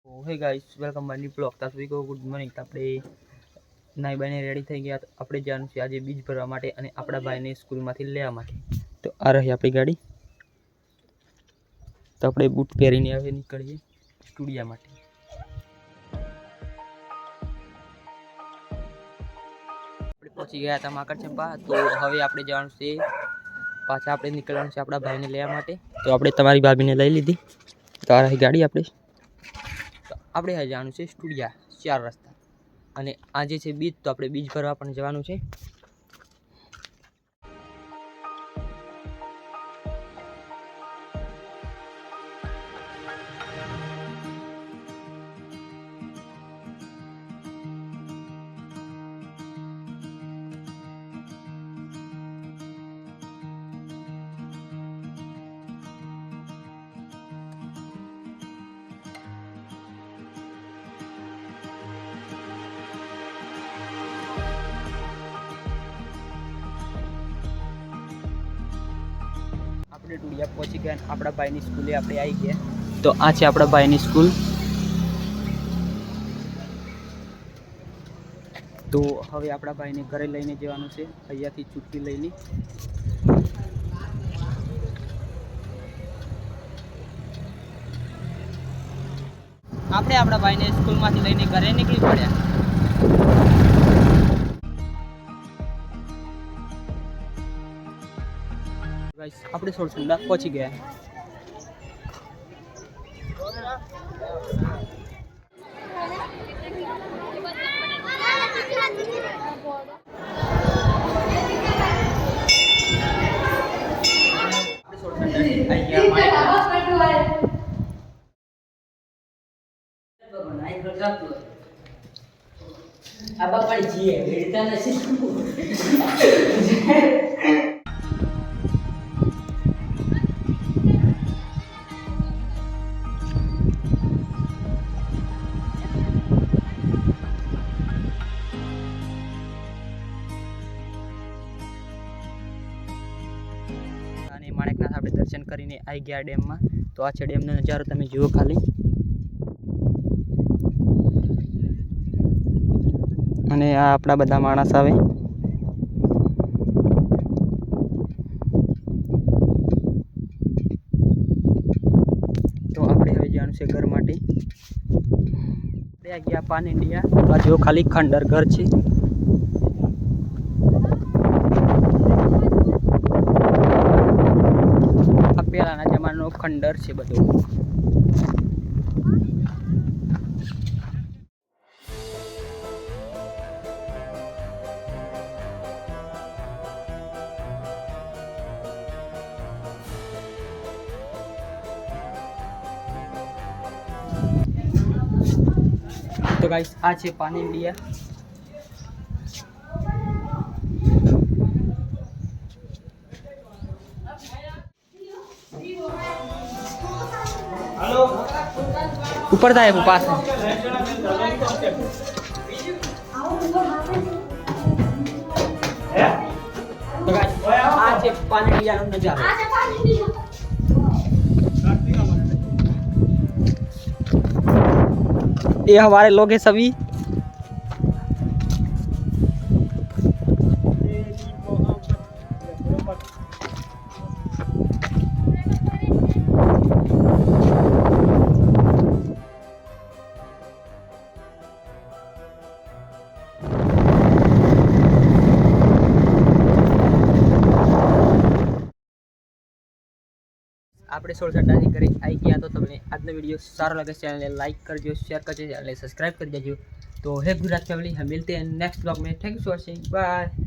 तो hey guys welcome my new blog. तो सभी को गुड मॉर्निंग। तो આપણે નાઈ બાઈને રેડી થઈ ગયા। તો આપણે જવાનું છે આજે બીજ ભરવા માટે અને આપણા ભાઈને સ્કૂલમાંથી લેવા માટે। તો આ રહી આપણી ગાડી। તો આપણે બૂટ પહેરીને હવે નીકળીએ સ્ટુડિયો માટે। આપણે પહોંચી ગયા હતા માકડચંપા। તો હવે આપણે જવાનું છે પાછા આપણે નીકળવાનું છે આપણા ભાઈને લેવા માટે। તો આપણે તમારી ભાભીને લઈ લીધી। તો આ રહી ગાડી આપણી। આપણે હવે જવાનું છે સ્ટુડિયા 4 રસ્તા અને આજે છે બીજ। તો આપણે બીજ ભરવા પણ જવાનું છે। આપણે ટુડિયા પહોંચી ગયા। આપણા ભાઈની સ્કૂલે આપણે આવી ગયા। તો આ છે આપણા ભાઈની સ્કૂલ। તો હવે આપણા ભાઈને ઘરે લઈને જવાનું છે અહીંયાથી છુટ્ટી લઈને। આપણે આપણા ભાઈને સ્કૂલમાંથી લઈને ઘરે નીકળી પડ્યા। આપણે સોળસુંડા પહોંચી ગયા। માણેકનાથ આપણે દર્શન કરીને આવી ગયા ડેમમાં। તો આ છે ડેમનો નજારો, તમે જુઓ ખાલી। અને આ આપણા બધા માણસ આવે। તો આપણે હવે જવાનું છે ઘર માટે। આપણે આ ગયા પાન ઇન્ડિયા। આ જો ખાલી ખંડર ઘર છે। પહેલાના જમાનાનો ખંડર છે બધો। તો ગાઈસ આ છે પાન ઇન્ડિયા। ऊपर था वो पास है। तो गाइस आज पानी लिया नजारा। ये हमारे लोग हैं सभी। આપણે સોળસંડાથી ઘરે આવી ગયા। તો તમને આજનો વિડીયો સારો લાગે ચેનલને લાइक करजो, शेयर करजो, चैनल सब्सक्राइब कर दीजिए। तो है गुजरात फैमिली, हम मिलते हैं नेक्स्ट ब्लॉग में। Thanks for watching, bye.